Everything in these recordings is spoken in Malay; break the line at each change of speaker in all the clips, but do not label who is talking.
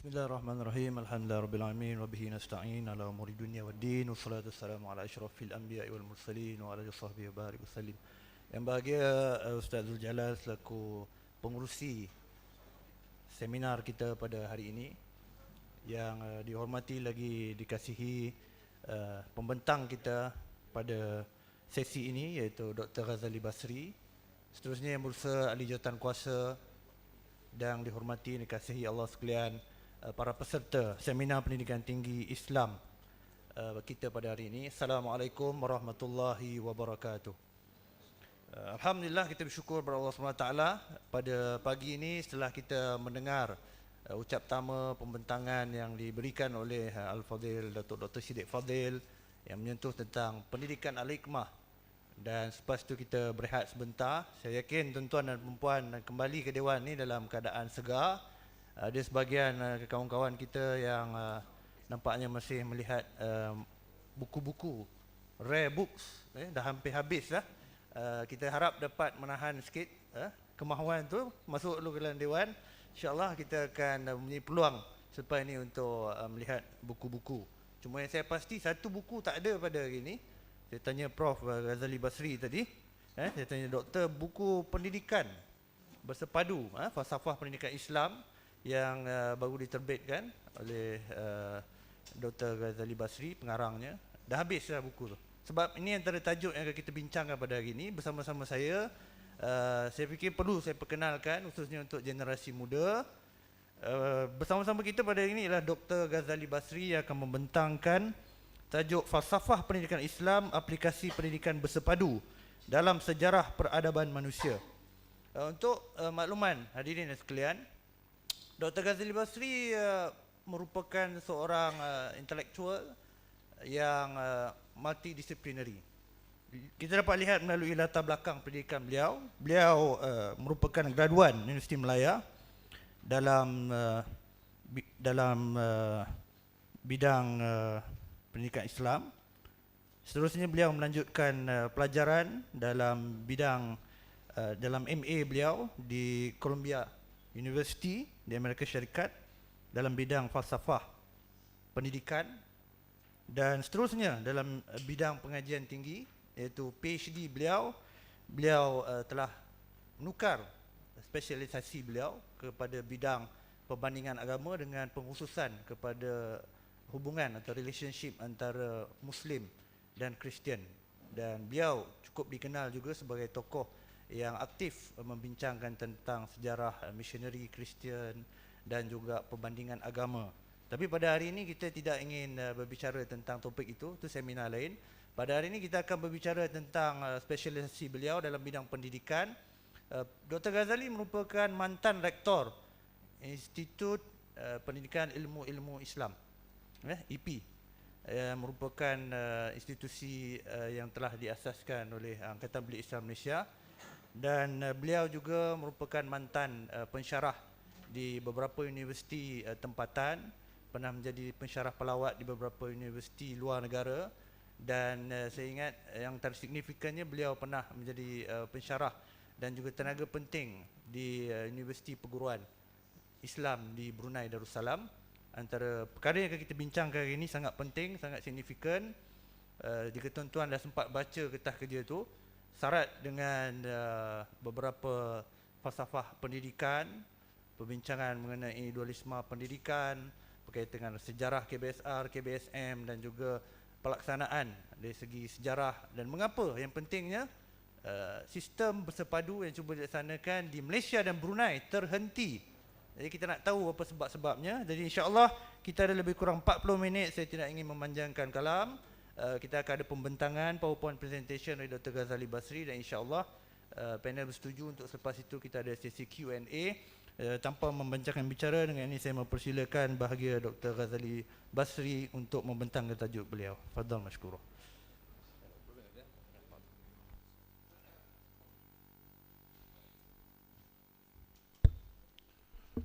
Bismillahirrahmanirrahim. Alhamdulillahirabbil alamin wa bihi nasta'in ala umuri dunya waddin. Wassalatu wassalamu ala asyrafil anbiya'i wal mursalin wa ala alihi washabbihi wa barik wasallim. Yang bahagia Ustaz Zul Jalal selaku pengurusi seminar kita pada hari ini, yang dihormati lagi dikasihi pembentang kita pada sesi ini iaitu Dr. Ghazali Basri. Seterusnya Yang Berusaha Ahli Jawatan Kuasa dan dihormati dikasihi Allah sekalian, para peserta seminar pendidikan tinggi Islam kita pada hari ini. Assalamualaikum warahmatullahi wabarakatuh. Alhamdulillah, kita bersyukur kepada Allah SWT pada pagi ini setelah kita mendengar ucap pertama pembentangan yang diberikan oleh Al-Fadhil Datuk Dr. Siddiq Fadhil yang menyentuh tentang pendidikan Al-Hikmah, dan selepas itu kita berehat sebentar. Saya yakin tuan-tuan dan puan kembali ke Dewan ni dalam keadaan segar. Ada sebahagian kawan-kawan kita yang nampaknya masih melihat buku-buku, rare books, dah hampir habis dah. Kita harap dapat menahan sikit kemahuan tu masuk dulu ke dalam Dewan. InsyaAllah kita akan mempunyai peluang selepas ini untuk melihat buku-buku. Cuma yang saya pasti satu buku tak ada pada hari ini. Saya tanya Prof. Ghazali Basri tadi, saya tanya doktor, buku pendidikan bersepadu, falsafah pendidikan Islam yang baru diterbitkan oleh Dr. Ghazali Basri, pengarangnya. Dah habis dah buku tu. Sebab ini antara tajuk yang akan kita bincangkan pada hari ini bersama-sama saya. Saya fikir perlu saya perkenalkan khususnya untuk generasi muda. Bersama-sama kita pada hari ini ialah Dr. Ghazali Basri yang akan membentangkan tajuk Falsafah Pendidikan Islam, Aplikasi Pendidikan Bersepadu dalam Sejarah Peradaban Manusia. Untuk makluman hadirin dan sekalian, Dr. Ghazali Basri merupakan seorang intelektual yang multidisciplinary. Kita dapat lihat melalui latar belakang pendidikan beliau. Beliau merupakan graduan Universiti Malaya dalam bidang pendidikan Islam. Seterusnya beliau melanjutkan pelajaran dalam bidang dalam MA beliau di Columbia University di Amerika Syarikat dalam bidang falsafah pendidikan, dan seterusnya dalam bidang pengajian tinggi iaitu PhD beliau telah menukar spesialisasi beliau kepada bidang perbandingan agama dengan pengkhususan kepada hubungan atau relationship antara Muslim dan Kristian, dan beliau cukup dikenal juga sebagai tokoh yang aktif membincangkan tentang sejarah misioneri Kristian dan juga perbandingan agama. Tapi pada hari ini kita tidak ingin berbicara tentang topik itu seminar lain. Pada hari ini kita akan berbicara tentang spesialisasi beliau dalam bidang pendidikan. Dr. Ghazali merupakan mantan rektor Institut Pendidikan Ilmu Islam, IP, merupakan institusi yang telah diasaskan oleh Angkatan Balik Islam Malaysia, dan beliau juga merupakan mantan pensyarah di beberapa universiti tempatan, pernah menjadi pensyarah pelawat di beberapa universiti luar negara, dan saya ingat yang tersignifikannya beliau pernah menjadi pensyarah dan juga tenaga penting di Universiti Perguruan Islam di Brunei Darussalam. Antara perkara yang akan kita bincangkan hari ini sangat penting, sangat signifikan. Jika tuan-tuan dah sempat baca kertas kerja tu, syarat dengan beberapa falsafah pendidikan, perbincangan mengenai dualisme pendidikan, berkaitan dengan sejarah KBSR, KBSM, dan juga pelaksanaan dari segi sejarah, dan mengapa yang pentingnya sistem bersepadu yang cuba dilaksanakan di Malaysia dan Brunei terhenti. Jadi kita nak tahu apa sebab-sebabnya. Jadi insya-Allah kita ada lebih kurang 40 minit. Saya tidak ingin memanjangkan kalam. Kita akan ada pembentangan PowerPoint presentation dari Dr. Ghazali Basri, dan insya-Allah panel bersetuju untuk selepas itu kita ada sesi Q&A. Tanpa membanjangkan bicara, dengan ini saya mempersilakan bahagia Dr. Ghazali Basri untuk membentangkan tajuk beliau. Fadhal masykurah.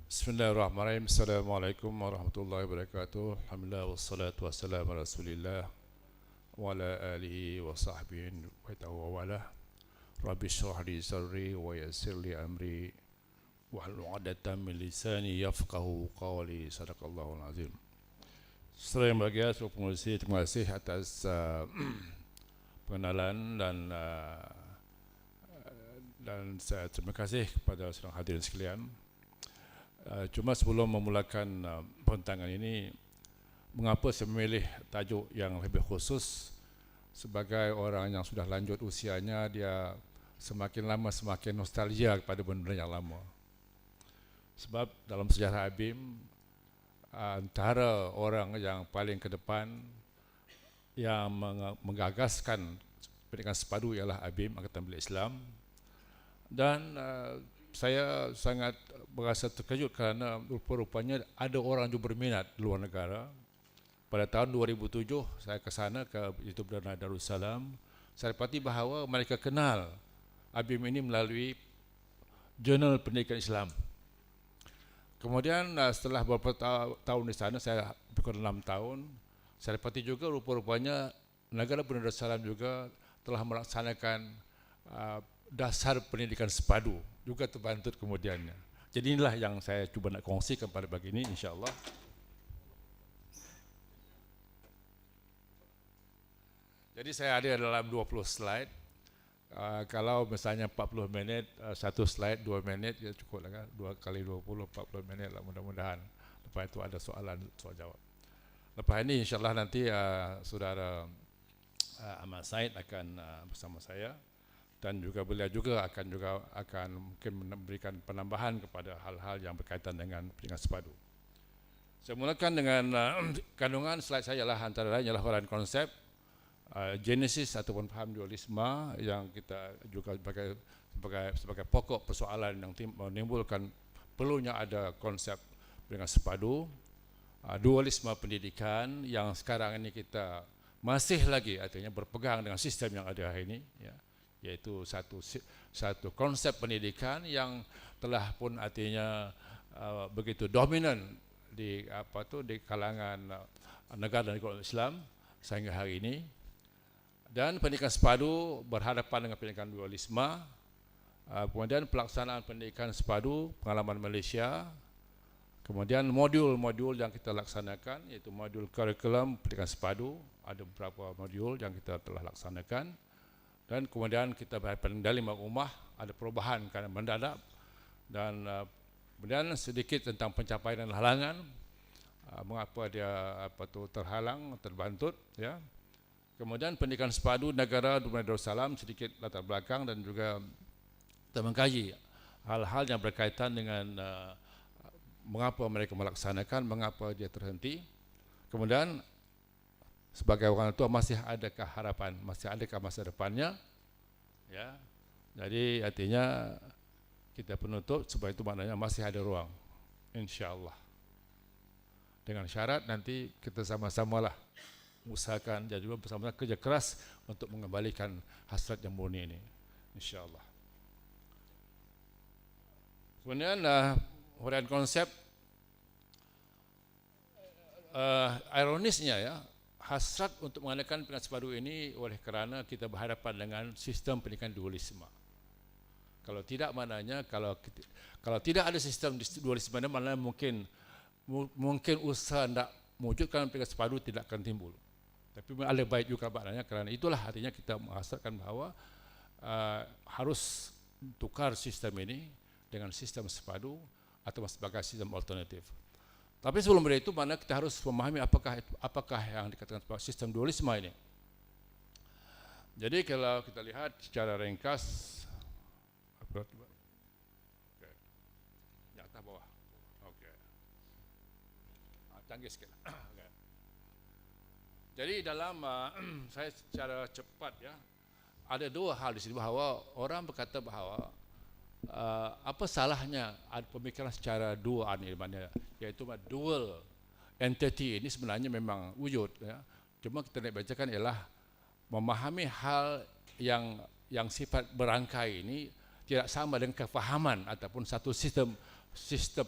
Bismillahirrahmanirrahim. Assalamualaikum warahmatullahi wabarakatuh. Alhamdulillah wassalatu wassalamu ala Rasulillah wa ala alihi wa sahbihi wa tawawala. Rabbi syrah li sadri wa yassir li amri wahlul 'uqdatam min lisani yafqahu qawli. Sadaqallahul azim. Setelah yang bahagia, seluruh pengurusi, terima kasih atas pengenalan dan saya terima kasih kepada sedang hadirin sekalian. Cuma sebelum memulakan perbincangan ini, mengapa saya memilih tajuk yang lebih khusus? Sebagai orang yang sudah lanjut usianya, dia semakin lama semakin nostalgia kepada benda yang lama. Sebab dalam sejarah ABIM, antara orang yang paling ke depan yang menggagaskan pendidikan sepadu ialah ABIM, Angkatan Bela Islam. Dan saya sangat berasa terkejut kerana rupa-rupanya ada orang juga berminat di luar negara. Pada tahun 2007 saya ke sana, ke itu Perdana Darussalam. Saya dapati bahawa mereka kenal ABIM ini melalui Jurnal Pendidikan Islam. Kemudian setelah beberapa tahun di sana, saya berkurang 6 tahun, saya dapati juga rupa-rupanya negara Perdana Darussalam juga telah melaksanakan dasar pendidikan sepadu, juga terbantu kemudiannya. Jadi inilah yang saya cuba nak kongsikan pada pagi ini, insyaAllah. Jadi saya ada dalam 20 slide. Kalau misalnya 40 minit, satu slide 2 minit, ya cukup lah kan. 2 kali 20, 40 minit lah mudah-mudahan. Lepas itu ada soal jawab. Lepas ini insyaAllah nanti saudara Ahmad Said akan bersama saya. Dan juga beliau juga akan mungkin memberikan penambahan kepada hal-hal yang berkaitan dengan pendidikan sepadu. Saya mulakan dengan kandungan slide saya ialah antara lain ialah huraian konsep, genesis ataupun paham dualisme yang kita juga sebagai pokok persoalan yang menimbulkan perlunya ada konsep pendidikan sepadu, dualisme pendidikan yang sekarang ini kita masih lagi artinya berpegang dengan sistem yang ada hari ini, ya. Yaitu satu konsep pendidikan yang telah pun artinya begitu dominan di kalangan negara dan negara Islam sehingga hari ini. Dan pendidikan sepadu berhadapan dengan pendidikan dualisme. Kemudian pelaksanaan pendidikan sepadu pengalaman Malaysia. Kemudian modul-modul yang kita laksanakan, yaitu modul kurikulum pendidikan sepadu, ada beberapa modul yang kita telah laksanakan. Dan kemudian kita berhadapan dengan 5 rumah, ada perubahan kerana mendadak. Dan kemudian sedikit tentang pencapaian dan halangan, mengapa dia terhalang, terbantut, ya. Kemudian pendidikan sepadu negara Perdana Darussalam, sedikit latar belakang dan juga kita mengkaji hal-hal yang berkaitan dengan mengapa mereka melaksanakan, mengapa dia terhenti. Kemudian sebagai orang tua masih adakah harapan, masih adakah masa depannya, ya. Jadi artinya kita penutup sebab itu maknanya masih ada ruang, insyaAllah. Dengan syarat nanti kita sama-samalah usahakan dan juga bersama-sama kerja keras untuk mengembalikan hasrat yang murni ini, insyaAllah. Kemudian huraian konsep, ironisnya ya, hasrat untuk mengadakan pendidikan sepadu ini oleh kerana kita berhadapan dengan sistem pendidikan dualisme. Kalau tidak maknanya kalau tidak ada sistem dualisme, maknanya mungkin usaha nak mewujudkan pendidikan sepadu tidak akan timbul. Tapi ada baik juga maknanya kerana itulah artinya kita menghasratkan bahawa harus tukar sistem ini dengan sistem sepadu atau sebagai sistem alternatif. Tapi sebelum itu mana kita harus memahami apakah yang dikatakan sebagai sistem dualisme ini. Jadi kalau kita lihat secara ringkas, di atas bawah, okey, canggih sikit. Jadi dalam saya secara cepat ya, ada dua hal di sini bahawa orang berkata bahawa apa salahnya ada pemikiran secara dua ini, yaitu dual entity ini sebenarnya memang wujud, ya. Cuma kita nak bacakan ialah memahami hal yang sifat berangkai ini tidak sama dengan kefahaman ataupun satu sistem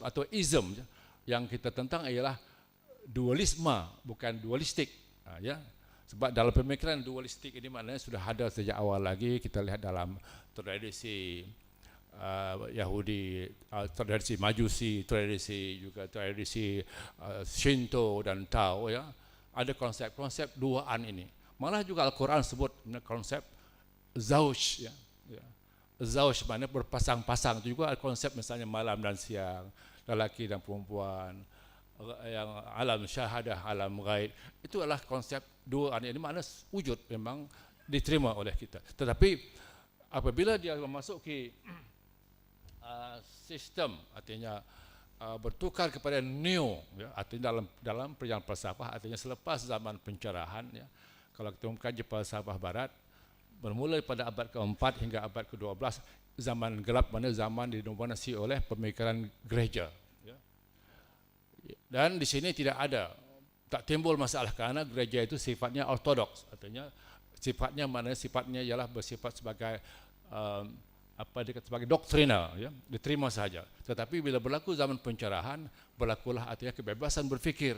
atau ism yang kita tentang ialah dualisme, bukan dualistik, ya. Sebab dalam pemikiran dualistik ini maknanya sudah ada sejak awal lagi. Kita lihat dalam tradisi Yahudi, tradisi Majusi, tradisi juga tradisi Shinto dan Tao, ya. Ada konsep-konsep duaan ini. Malah juga Al-Quran sebut konsep zauj, ya. Zauj maknanya berpasang-pasang, itu juga ada konsep misalnya malam dan siang, lelaki dan perempuan, yang alam syahadah, alam ghaib, itu adalah konsep duaan ini, makna wujud memang diterima oleh kita. Tetapi apabila dia memasuki sistem, artinya bertukar kepada neo, ya, artinya dalam perjalanan falsafah, artinya selepas zaman pencerahan, ya. Kalau kita mengkaji falsafah barat, bermula pada abad ke-4 hingga abad ke-12, zaman gelap, mana zaman didominasi oleh pemikiran gereja, ya. Dan di sini tak timbul masalah karena gereja itu sifatnya ortodoks, artinya sifatnya ialah bersifat sebagai sebagai doktrina, ya, diterima saja. Tetapi bila berlaku zaman pencerahan, berlakulah artinya kebebasan berfikir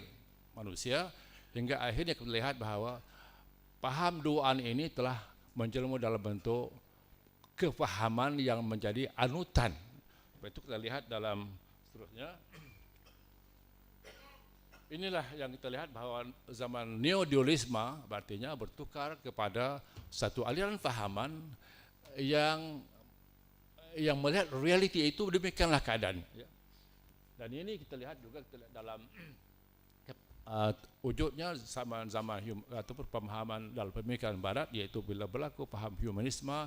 manusia, hingga akhirnya kita lihat bahawa paham duaan ini telah menjelma dalam bentuk kefahaman yang menjadi anutan. Itu kita lihat dalam seterusnya. Inilah yang kita lihat bahawa zaman neodualisme artinya bertukar kepada satu aliran fahaman yang melihat realiti itu demikianlah keadaan. Dan ini kita lihat juga dalam wujudnya zaman ataupun pemahaman dalam pemikiran barat, yaitu bila berlaku paham humanisme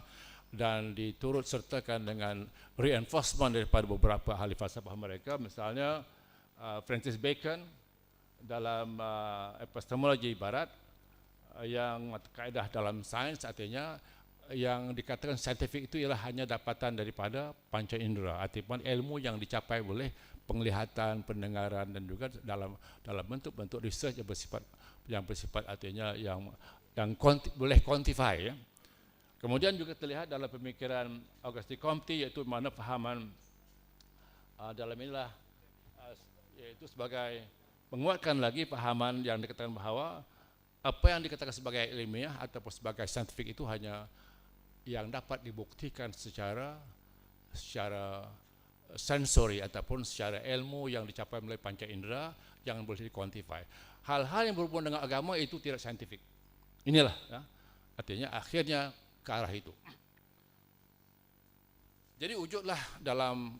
dan diturut sertakan dengan reinforcement daripada beberapa ahli falsafah mereka, misalnya Francis Bacon dalam epistemologi barat, yang kaedah dalam sains, artinya yang dikatakan saintifik itu ialah hanya dapatan daripada panca indera, artinya ilmu yang dicapai oleh penglihatan, pendengaran, dan juga dalam bentuk-bentuk research yang bersifat artinya yang boleh quantify, ya. Kemudian juga terlihat dalam pemikiran Auguste Comte, yaitu mana fahaman dalam inilah yaitu sebagai menguatkan lagi fahaman yang dikatakan bahawa apa yang dikatakan sebagai ilmiah ataupun sebagai saintifik itu hanya yang dapat dibuktikan secara sensori ataupun secara ilmu yang dicapai melalui panca indera, yang boleh di-quantify. Hal-hal yang berhubungan dengan agama itu tidak saintifik. Inilah, ya, artinya akhirnya ke arah itu. Jadi wujudlah dalam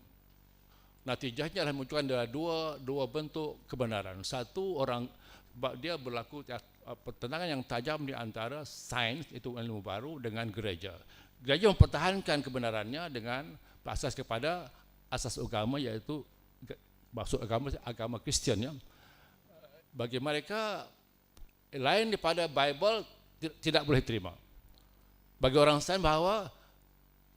natijahnya adalah munculkan adalah dua bentuk kebenaran. Satu, orang dia berlaku pertentangan yang tajam di antara sains, itu ilmu baru, dengan gereja. Gereja mempertahankan kebenarannya dengan berasas kepada asas agama, yaitu maksud agama Kristian, ya. Bagi mereka lain daripada Bible tidak boleh terima. Bagi orang sains bahawa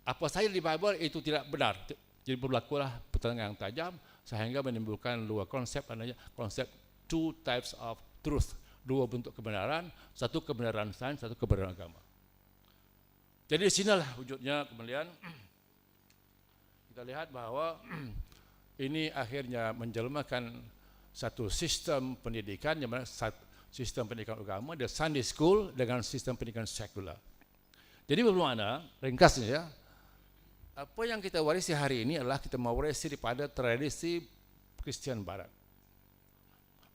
apa saja di Bible itu tidak benar. Jadi berlakulah pertentangan yang tajam sehingga menimbulkan dua konsep, namanya konsep two types of truth, dua bentuk kebenaran, satu kebenaran sains, satu kebenaran agama. Jadi di sinilah wujudnya kemudian kita lihat bahwa ini akhirnya menjelmakan satu sistem pendidikan, yang mana sistem pendidikan agama, the Sunday School, dengan sistem pendidikan sekular. Jadi bermakna, ringkasnya, ya, apa yang kita warisi hari ini adalah kita mewarisi daripada tradisi Kristen Barat.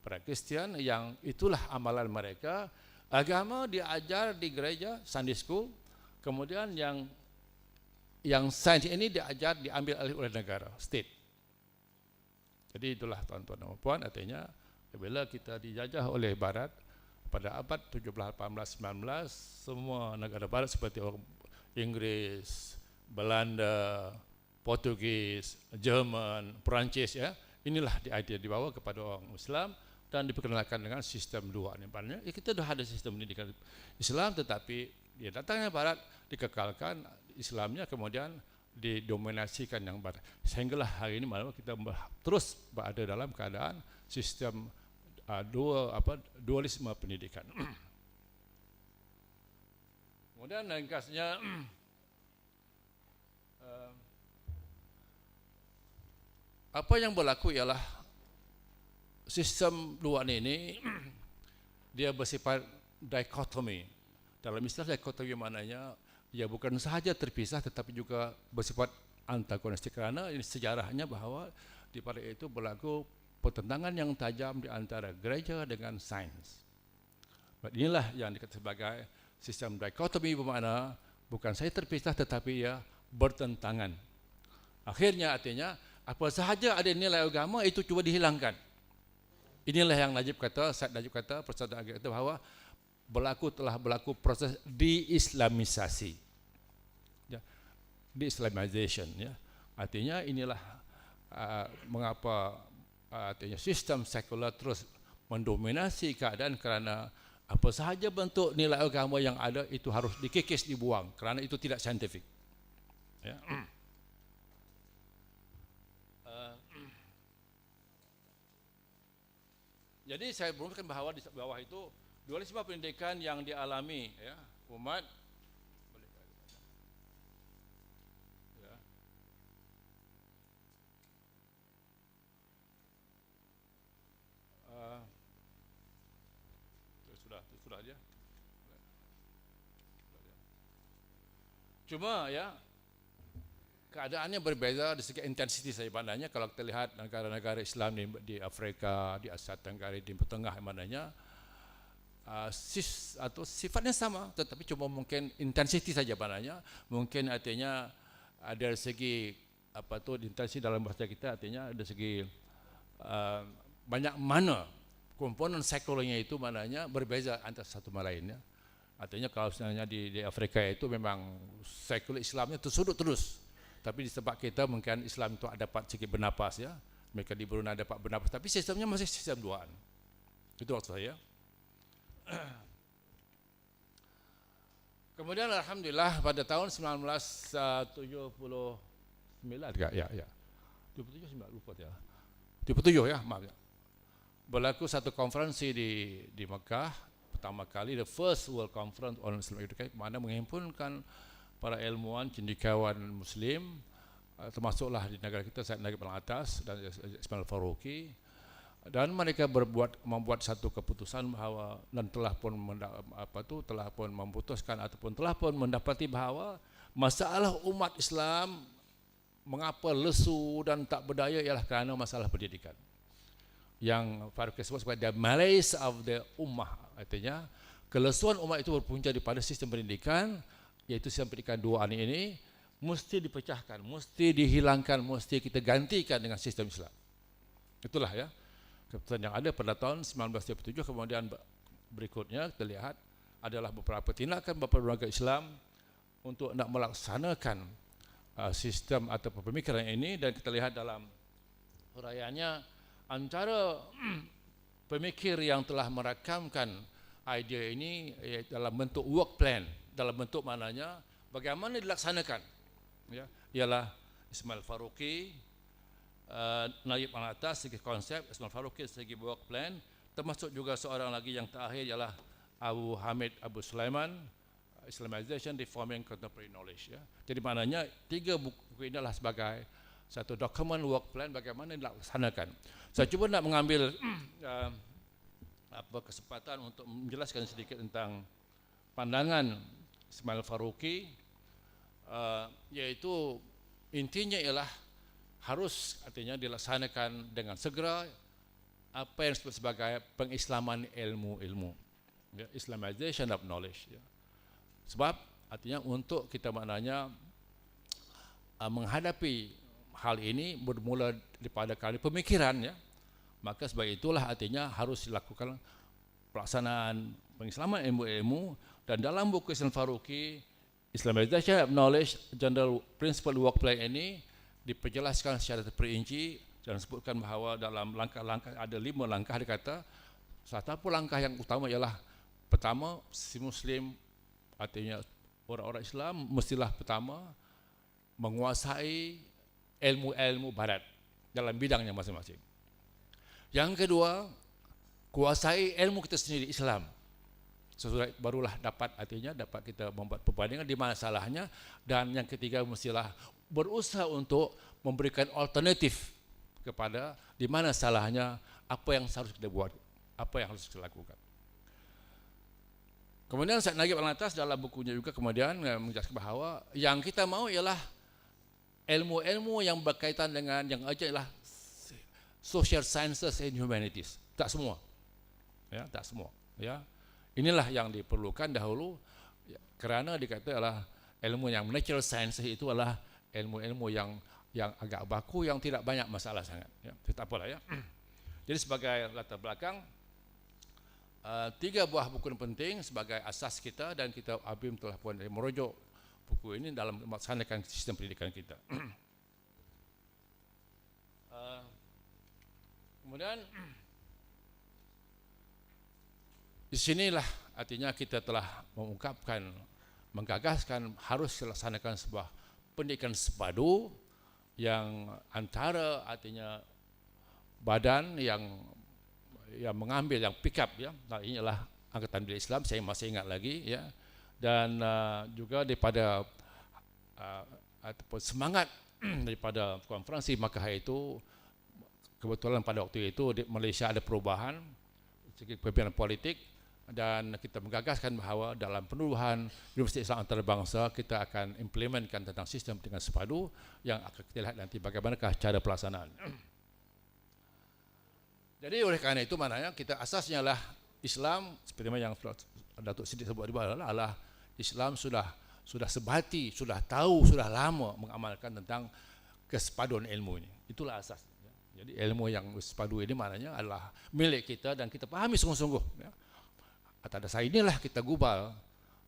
Para Kristen yang itulah amalan mereka, agama diajar di gereja, Sunday School, kemudian yang sains ini diambil alih oleh negara, state. Jadi itulah tuan-tuan dan puan, artinya bila kita dijajah oleh Barat pada abad 17, 18, 19, semua negara Barat seperti Inggris, Belanda, Portugis, Jerman, Perancis, ya, inilah dibawa kepada orang Islam dan diperkenalkan dengan sistem dua. Ya, kita sudah ada sistem pendidikan Islam, tetapi dia datangnya Barat dikekalkan Islamnya, kemudian didominasikan yang Barat. Sehinggalah hari ini malam kita terus berada dalam keadaan sistem dualisme pendidikan. Kemudian ringkasnya apa yang berlaku ialah sistem duaan ini dia bersifat dikotomi. Dalam istilah dikotomi maknanya ia bukan sahaja terpisah tetapi juga bersifat antagonistik kerana ini sejarahnya bahawa di pada itu berlaku pertentangan yang tajam di antara gereja dengan sains. Inilah yang dikatakan sebagai sistem dikotomi, bermakna bukan saya terpisah tetapi ia bertentangan. Akhirnya artinya apa sahaja ada nilai agama itu cuba dihilangkan. Inilah yang Said Najib kata, persatuan agama itu bahawa telah berlaku proses di-islamisasi. Ya, de-islamization, ya. Artinya inilah mengapa artinya sistem sekular terus mendominasi keadaan kerana apa sahaja bentuk nilai agama yang ada itu harus dikikis, dibuang kerana itu tidak saintifik. Ya. Jadi saya berumuskan bahawa di bawah itu dualisme pendidikan yang dialami ya umat ya. Sudah aja. Cuma ya keadaannya berbeza dari segi intensiti saya pandangnya. Kalau kita lihat negara-negara Islam di Afrika, di Asia Tenggara, di Tengah mananya sifatnya sama, tetapi cuma mungkin intensiti saja pandangnya. Mungkin artinya ada segi intensiti dalam bahasa kita artinya ada segi banyak mana komponen sekulernya itu mananya berbeza antara satu sama lainnya. Artinya kalau sebenarnya di Afrika itu memang sekuler Islamnya tersudut terus. Tapi di tempat kita mungkin Islam itu dapat sedikit bernapas ya. Mereka di Brunei dapat bernapas, tapi sistemnya masih sistem duaan. Itu maksud saya. Kemudian alhamdulillah pada tahun 1979 ya. 77 lupa ya. 77 ya, maaf ya. Berlaku satu konferensi di Mekah, pertama kali the first world conference on Islamic education, mana menghimpunkan para ilmuwan, cendekiawan Muslim, termasuklah di negara kita Said Najib Al-Atas dan Ismail Faruqi, dan mereka membuat satu keputusan bahawa dan telah pun memutuskan ataupun telah pun mendapati bahawa masalah umat Islam mengapa lesu dan tak berdaya ialah kerana masalah pendidikan. Yang Faruqi sebut sebagai the malaise of the ummah, artinya kelesuan umat itu berpunca daripada sistem pendidikan, iaitu sistem pendidikan duaan ini mesti dipecahkan, mesti dihilangkan, mesti kita gantikan dengan sistem Islam. Itulah ya keputusan yang ada pada tahun 1977. Kemudian berikutnya kita lihat adalah beberapa tindakan beberapa lembaga Islam untuk nak melaksanakan sistem atau pemikiran ini, dan kita lihat dalam huraiannya antara pemikir yang telah merakamkan idea ini dalam bentuk work plan, dalam bentuk mananya bagaimana dilaksanakan ya, ialah Ismail Faruqi, Najib Al-Atas segi konsep, Ismail Faruqi segi work plan, termasuk juga seorang lagi yang terakhir ialah Abu Hamid Abu Sulaiman, Islamization Reforming Contemporary Knowledge ya. Jadi maknanya tiga buku ini adalah sebagai satu dokumen work plan bagaimana dilaksanakan. Saya cuba nak mengambil kesempatan untuk menjelaskan sedikit tentang pandangan Ismail Faruqi, yaitu intinya ialah harus artinya dilaksanakan dengan segera apa yang disebut sebagai pengislaman ilmu-ilmu, ya, Islamization of knowledge ya. Sebab artinya untuk kita maknanya menghadapi hal ini bermula daripada kali pemikiran ya, maka sebab itulah artinya harus dilakukan pelaksanaan pengislaman ilmu-ilmu. Dan dalam buku Ismail Faruqi, Islamization of Knowledge, General Principle Work Plan ini diperjelaskan secara terperinci dan disebutkan bahawa dalam langkah-langkah ada 5 langkah. Dia kata satu langkah yang utama ialah pertama, si Muslim artinya orang-orang Islam mestilah pertama menguasai ilmu-ilmu barat dalam bidangnya masing-masing. Yang kedua, kuasai ilmu kita sendiri Islam. Sesudah barulah dapat artinya dapat kita membuat perbandingan di mana salahnya. Dan yang ketiga mestilah berusaha untuk memberikan alternatif kepada di mana salahnya, apa yang harus kita buat, apa yang harus kita lakukan. Kemudian Said Najib Al-Atas dalam bukunya juga kemudian menjelaskan bahawa yang kita mau ialah ilmu-ilmu yang berkaitan dengan yang urgent ialah social sciences and humanities. Tak semua. Ya, tak semua. Ya. Inilah yang diperlukan dahulu ya, kerana dikata adalah ilmu yang natural sciences itu adalah ilmu-ilmu yang agak baku, yang tidak banyak masalah sangat. Ya, tak apalah ya. Jadi sebagai latar belakang, 3 buah buku yang penting sebagai asas kita, dan kita ABIM telah pun merujuk buku ini dalam melaksanakan sistem pendidikan kita. Kemudian di sinilah artinya kita telah menggagaskan harus dilaksanakan sebuah pendidikan sepadu yang antara artinya badan yang mengambil, yang pick up ya. Nah, inilah Angkatan Bela Islam, saya masih ingat lagi ya. Dan juga daripada ataupun semangat daripada konferensi Makkah itu, kebetulan pada waktu itu di Malaysia ada perubahan segi kepimpinan politik, dan kita menggagaskan bahawa dalam penubuhan Universiti Islam Antarabangsa kita akan implementkan tentang sistem pendidikan sepadu yang akan kita lihat nanti bagaimanakah cara pelaksanaan. Jadi oleh kerana itu maknanya kita asasnya adalah Islam, seperti yang Datuk Siddiq sebut di bawah, adalah Islam sudah sebati, sudah tahu, sudah lama mengamalkan tentang kesepaduan ilmu ini. Itulah asas. Jadi ilmu yang sepadu ini maknanya adalah milik kita dan kita pahami sungguh-sungguh. Ya. Atas dasar inilah kita gubal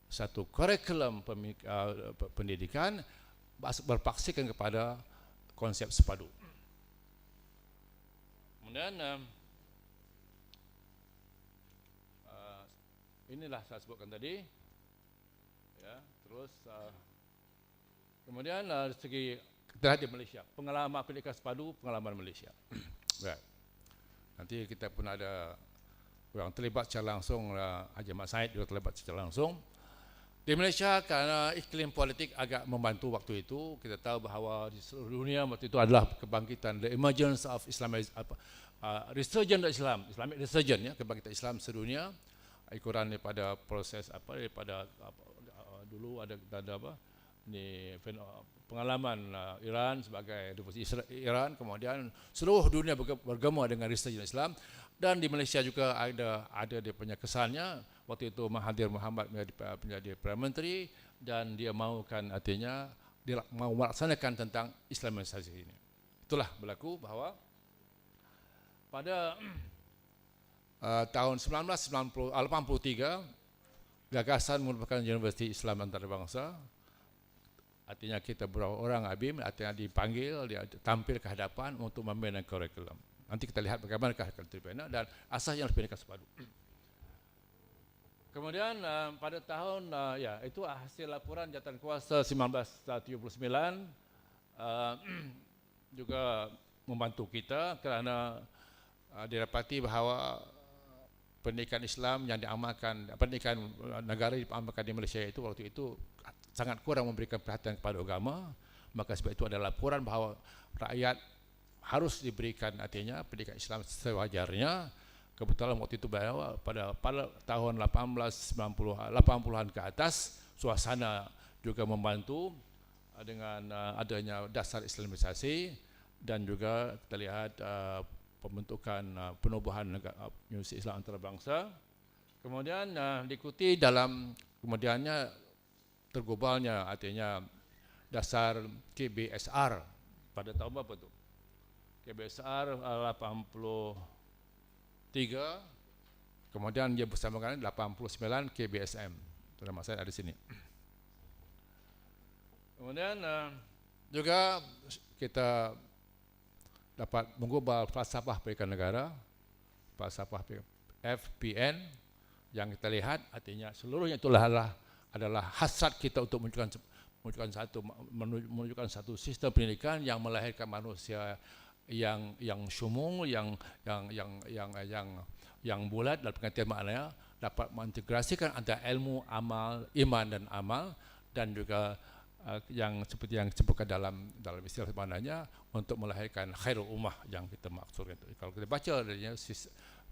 satu kurikulum pendidikan berpaksikan kepada konsep sepadu. Kemudian inilah saya sebutkan tadi. Ya, terus kemudian dari segi kita lihat di Malaysia, pengalaman pendidikan sepadu, pengalaman Malaysia. Right. Nanti kita pun ada yang terlibat secara langsung, Haji Mat Said juga terlibat secara langsung. Di Malaysia, kerana iklim politik agak membantu waktu itu, kita tahu bahawa di seluruh dunia waktu itu adalah kebangkitan, the emergence of resurgence Islam, Islamic resurgence, ya, kebangkitan Islam sedunia, ikuran daripada proses daripada dulu ada pengalaman Iran sebagai Republik Iran, kemudian seluruh dunia bergema dengan resurgence Islam. Dan di Malaysia juga ada dia punya kesannya. Waktu itu Mahathir Mohamad menjadi Perdana Menteri, dan dia mahukan artinya dia mau melaksanakan tentang Islamisasi ini. Itulah berlaku bahawa pada tahun 1983 gagasan merupakan Universiti Islam Antarabangsa. Artinya kita beberapa orang ABIM artinya dipanggil, dia tampil ke hadapan untuk membina kurikulum. Nanti kita lihat bagaimanakah akan dibina dan asas yang harus pendidikan sepadu. Kemudian pada tahun ya itu hasil laporan jawatan kuasa 1979 juga membantu kita kerana didapati bahawa pendidikan Islam yang diamalkan, pendidikan negara yang diamalkan di Malaysia itu waktu itu sangat kurang memberikan perhatian kepada agama. Maka sebab itu ada laporan bahawa rakyat harus diberikan artinya pendidikan Islam sewajarnya. Kebetulan waktu itu bahawa pada tahun 80-an ke atas, suasana juga membantu dengan adanya dasar Islamisasi, dan juga kita lihat pembentukan penubuhan Universiti Islam Antarabangsa. Kemudian diikuti dalam kemudiannya tergubalnya artinya dasar KBSR pada tahun berapa tu? KBSR 83, kemudian dia bersama dengan 89 KBSM. Nama saya ada di sini. Kemudian juga kita dapat menggubal falsafah pendidikan negara, falsafah FPN, yang kita lihat artinya seluruhnya itulah adalah hasrat kita untuk menunjukkan satu sistem pendidikan yang melahirkan manusia yang syumul, yang bulat dalam pengertian maknanya, dapat mengintegrasikan antara ilmu, amal, iman dan amal, dan juga yang seperti yang disebutkan dalam istilah sebenarnya untuk melahirkan khairul ummah yang kita maksudkan itu. Kalau kita baca dari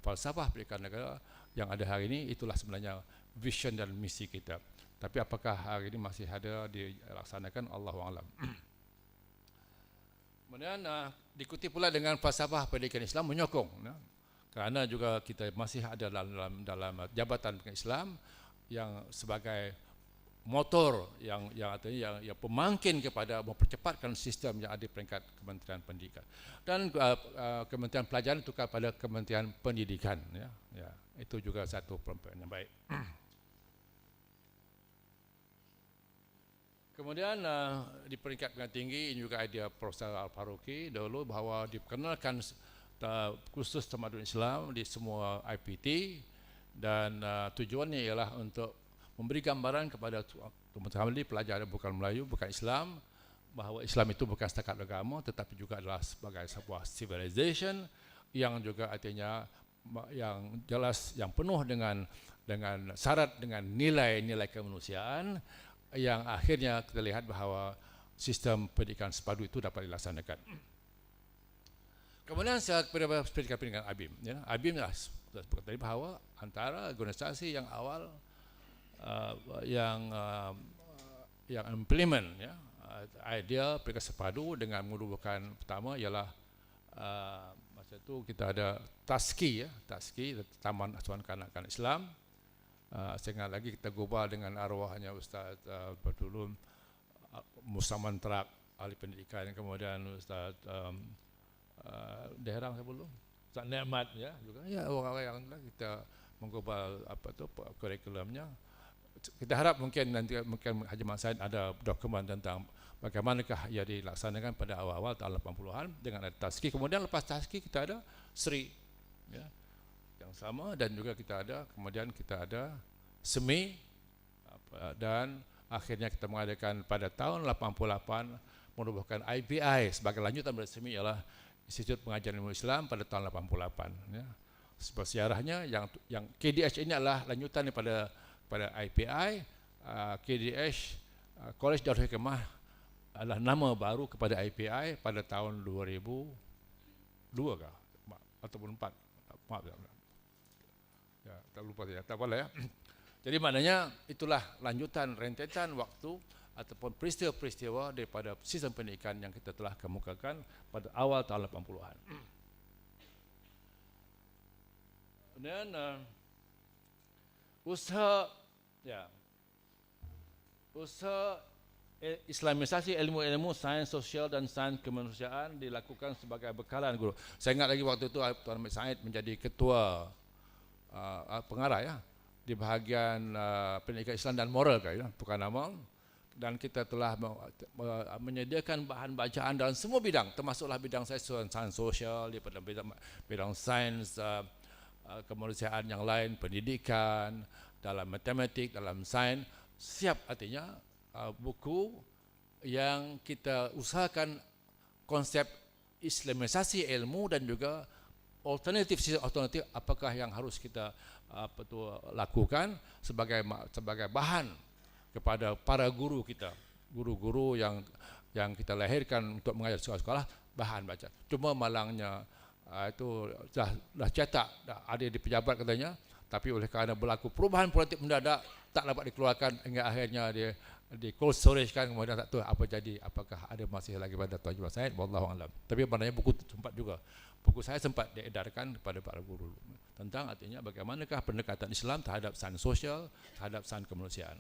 falsafah pendidikan negara yang ada hari ini, itulah sebenarnya vision dan misi kita. Tapi apakah hari ini masih ada dilaksanakan, Allahu a'lam. Kemudian diikuti pula dengan falsafah pendidikan Islam menyokong, kerana juga kita masih ada dalam jabatan pendidikan Islam yang sebagai motor yang pemangkin kepada mempercepatkan sistem yang ada di peringkat Kementerian Pendidikan, dan Kementerian Pelajaran tukar pada Kementerian Pendidikan, ya, itu juga satu perumpamaan yang baik. Kemudian di peringkat pendidikan tinggi ini juga idea Profesor Al-Faruqi dahulu bahawa diperkenalkan kursus tamadun Islam di semua IPT, dan tujuannya ialah untuk memberi gambaran kepada teman-teman pelajar bukan Melayu, bukan Islam, bahawa Islam itu bukan setakat agama tetapi juga adalah sebagai sebuah civilization yang juga artinya yang jelas, yang penuh dengan syarat dengan nilai-nilai kemanusiaan, yang akhirnya kita lihat bahawa sistem pendidikan sepadu itu dapat dilaksanakan. Kemudian pendidikan ABIM, ya. ABIM lah seperti tadi bahawa antara organisasi yang awal yang implement, ya, idea pendidikan sepadu dengan merupakan pertama ialah masa itu kita ada TASKI, ya, TASKI Taman Asuhan Kanak-kanak Islam. Saya ingat lagi kita gubal dengan arwahnya Ustaz Badulun Musa Mantrak, ahli pendidikan, kemudian Ustaz Daerah sebelum Ustaz Nikmat, ya, juga ya, orang-orang yang kita menggubal kurikulumnya. Kita harap mungkin nanti Haji Mat Said ada dokumen tentang bagaimanakah ia dilaksanakan pada awal-awal tahun 80-an dengan ada TASKI. Kemudian lepas TASKI kita ada SRI, ya, yang sama, dan juga kemudian kita ada SEMI, dan akhirnya kita mengadakan pada tahun 88 merupakan IPI sebagai lanjutan dari SEMI ialah Institut Pengajaran Ilmu Islam pada tahun 88, ya. Sebab sejarahnya yang KDH ini adalah lanjutan daripada IPI. KDH College Darul Hikmah adalah nama baru kepada IPI pada tahun 2002 kah ataupun 4, maaf ya, tak lupa saya, tak apalah, ya. Jadi maknanya itulah lanjutan rentetan waktu ataupun peristiwa-peristiwa daripada sistem pendidikan yang kita telah kemukakan pada awal tahun 80-an. Dan usaha Islamisasi ilmu-ilmu sains sosial dan sains kemanusiaan dilakukan sebagai bekalan guru. Saya ingat lagi waktu itu Tuan Ahmad Said menjadi ketua pengarah, ya, di bahagian pendidikan Islam dan moral, ya, bukan amal, dan kita telah menyediakan bahan bacaan dalam semua bidang, termasuklah bidang sains sosial, di bidang sains kemanusiaan yang lain, pendidikan, dalam matematik, dalam sains, siap, artinya buku yang kita usahakan konsep Islamisasi ilmu dan juga alternatif apakah yang harus kita lakukan sebagai bahan kepada para guru kita, guru-guru yang kita lahirkan untuk mengajar sekolah-sekolah, bahan baca. Cuma malangnya itu dah cetak, dah ada di pejabat katanya, tapi oleh kerana berlaku perubahan politik mendadak tak dapat dikeluarkan hingga akhirnya dia di cold storage kan, kemudian tak tahu apa jadi, apakah ada masih lagi pada Tuan Haji Mat Said, wallahu alam. Tapi maknanya buku saya sempat diedarkan kepada para guru tentang artinya bagaimanakah pendekatan Islam terhadap sains sosial, terhadap sains kemanusiaan.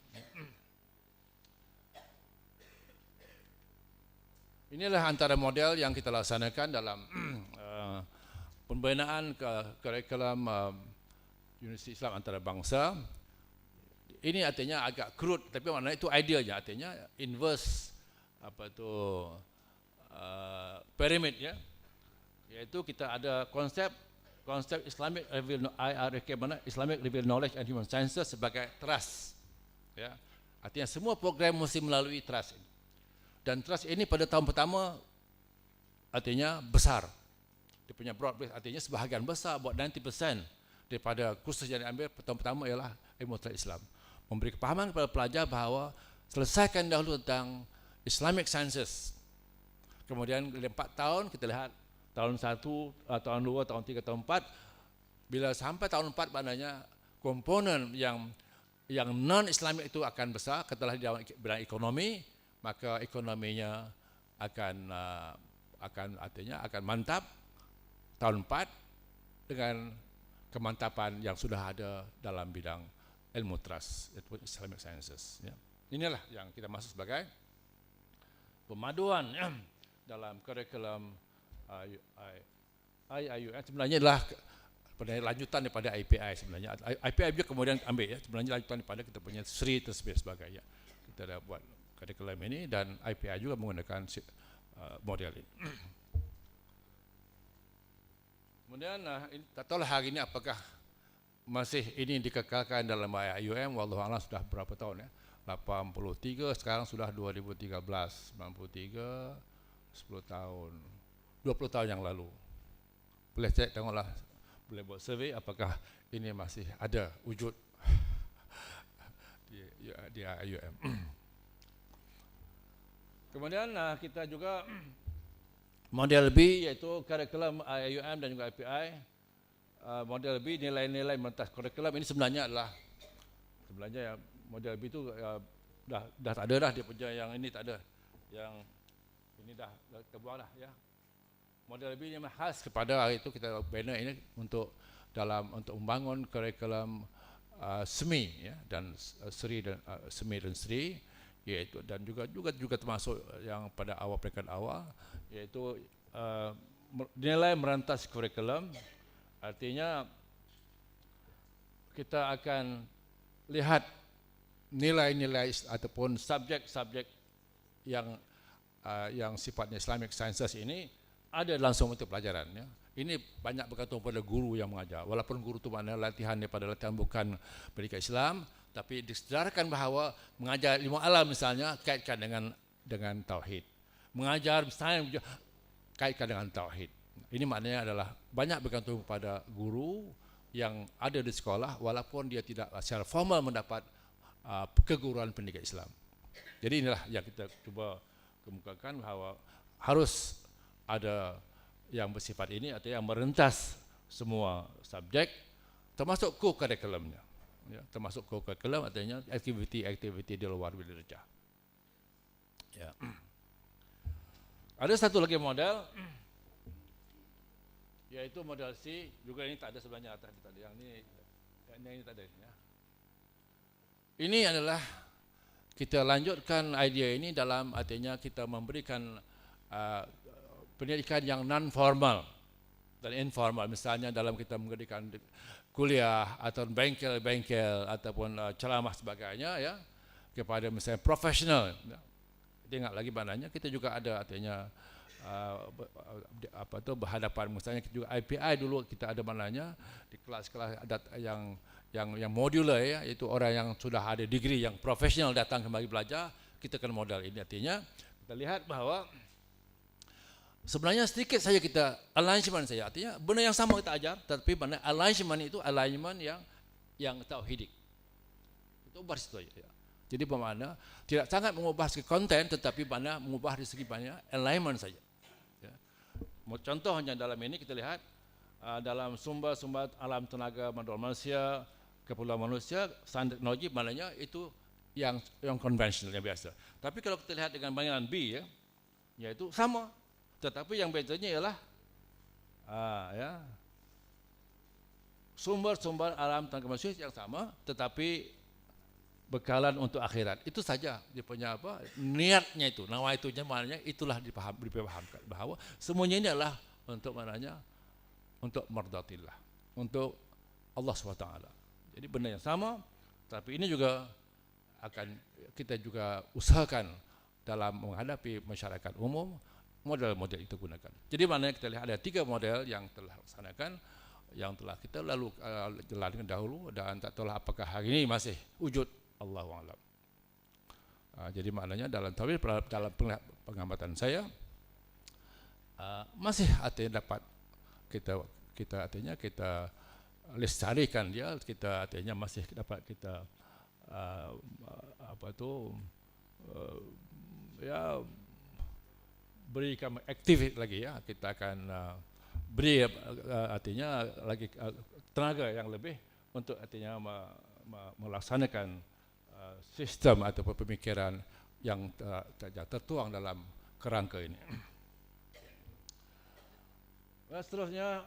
Inilah antara model yang kita laksanakan dalam pembinaan kurikulum Universiti Islam Antarabangsa. Ini artinya agak crude, tapi maknanya itu idealnya, artinya inverse pyramid, ya. Yaitu kita ada konsep Islamic Revealed Knowledge and Human Sciences sebagai trust, ya. Artinya semua program mesti melalui trust ini. Dan trust ini pada tahun pertama artinya besar. Dia punya broad base, artinya sebahagian besar, about 90% daripada kursus yang diambil tahun pertama ialah ilmu Islam. Memberi kepahaman kepada pelajar bahawa selesaikan dahulu tentang Islamic Sciences. Kemudian 4 tahun kita lihat tahun 1, tahun 2, tahun 3, tahun 4. Bila sampai tahun 4 maknanya komponen yang non-Islamik itu akan besar. Katalah di bidang ekonomi, maka ekonominya akan akan mantap tahun 4 dengan kemantapan yang sudah ada dalam bidang ilmu trust, yaitu Islamic Sciences. Ya. Inilah yang kita maksud sebagai pemaduan dalam kurikulum IIUM. Sebenarnya adalah lanjutan daripada IPI sebenarnya. IPI juga kemudian ambil ya, sebenarnya lanjutan daripada kita punya SRI tersebut sebagai ya. Kita dah buat kurikulum ini dan IPI juga menggunakan model ini. Kemudian tak tahulah hari ini apakah masih ini dikekalkan dalam IIUM, wallahu a'lam sudah berapa tahun ya? 83, sekarang sudah 2013, 93, 10 tahun, 20 tahun yang lalu. Boleh cek tengoklah, boleh buat survei apakah ini masih ada wujud di IIUM. Kemudian kita juga model B yaitu kurikulum IIUM dan juga IPI. Model B nilai-nilai mentas kurikulum ini sebenarnya ya, model B itu dah tak ada dah, dia punya yang ini tak ada, yang ini dah terbuang dah ya. Model B ini khas kepada itu kita bina ini untuk membangun kurikulum SME ya, dan SRI dan SME dan SRI, yaitu dan juga termasuk yang pada peringkat awal yaitu nilai merentas kurikulum. Artinya kita akan lihat nilai-nilai ataupun subjek-subjek yang sifatnya Islamic Sciences ini ada langsung untuk pelajaran ya. Ini banyak bergantung pada guru yang mengajar. Walaupun guru itu mana latihan daripada latihan bukan pendidikan Islam, tapi disedarakan bahawa mengajar ilmu alam misalnya kaitkan dengan tauhid. Mengajar misalnya kaitkan dengan tauhid. Ini maknanya adalah banyak bergantung pada guru yang ada di sekolah walaupun dia tidak secara formal mendapat keguruan pendidikan Islam. Jadi inilah yang kita cuba kemukakan bahawa harus ada yang bersifat ini atau yang merentas semua subjek termasuk co-curriculumnya. Ya, termasuk co-curriculum artinya aktiviti-aktiviti di luar bilik darjah. Ya. Ada satu lagi model yaitu model C, juga ini tak ada sebenarnya atas tadi, yang ini tak ada ya. Ini adalah kita lanjutkan idea ini dalam artinya kita memberikan pendidikan yang non formal dan informal, misalnya dalam kita memberikan kuliah atau bengkel-bengkel ataupun ceramah sebagainya ya kepada misalnya profesional. Ingat lagi maknanya kita juga ada artinya berhadapan misalnya juga IPI dulu kita ada maknanya di kelas-kelas adat yang modular ya, itu orang yang sudah ada degree yang profesional datang kembali belajar, kita kan modal ini artinya kita lihat bahawa sebenarnya sedikit saja kita alignment saja, artinya benda yang sama kita ajar, tapi mana alignment itu alignment yang tauhidik. Itu ubah situ saja. Ya. Jadi bermakna tidak sangat mengubah segi konten, tetapi mana mengubah dari segi banyak alignment saja. Ya. Contohnya dalam ini kita lihat dalam sumber-sumber alam tenaga manusia, kepulauan manusia, standar teknologi maknanya itu yang konvensional yang biasa. Tapi kalau kita lihat dengan bayangan B ya, yaitu sama. Tetapi yang bedanya ialah sumber-sumber alam tenaga manusia yang sama, tetapi bekalan untuk akhirat. Itu saja dia punya niatnya itu, nawaitunya maknanya itulah dipahamkan bahawa semuanya ini adalah untuk maknanya untuk mardatillah, untuk Allah SWT. Jadi benda yang sama, tapi ini juga akan kita juga usahakan dalam menghadapi masyarakat umum, model-model itu gunakan. Jadi maknanya kita lihat ada 3 model yang telah laksanakan, yang telah kita lalu jalankan dahulu dan tak tahulah apakah hari ini masih wujud, Allahu a'lam. Jadi maknanya dalam pengamatan saya masih artinya dapat kita artinya kita lestarikan dia, kita artinya masih dapat kita berikan aktif lagi ya, kita akan beri artinya lagi tenaga yang lebih untuk artinya melaksanakan sistem atau pemikiran yang tertuang dalam kerangka ini. Seterusnya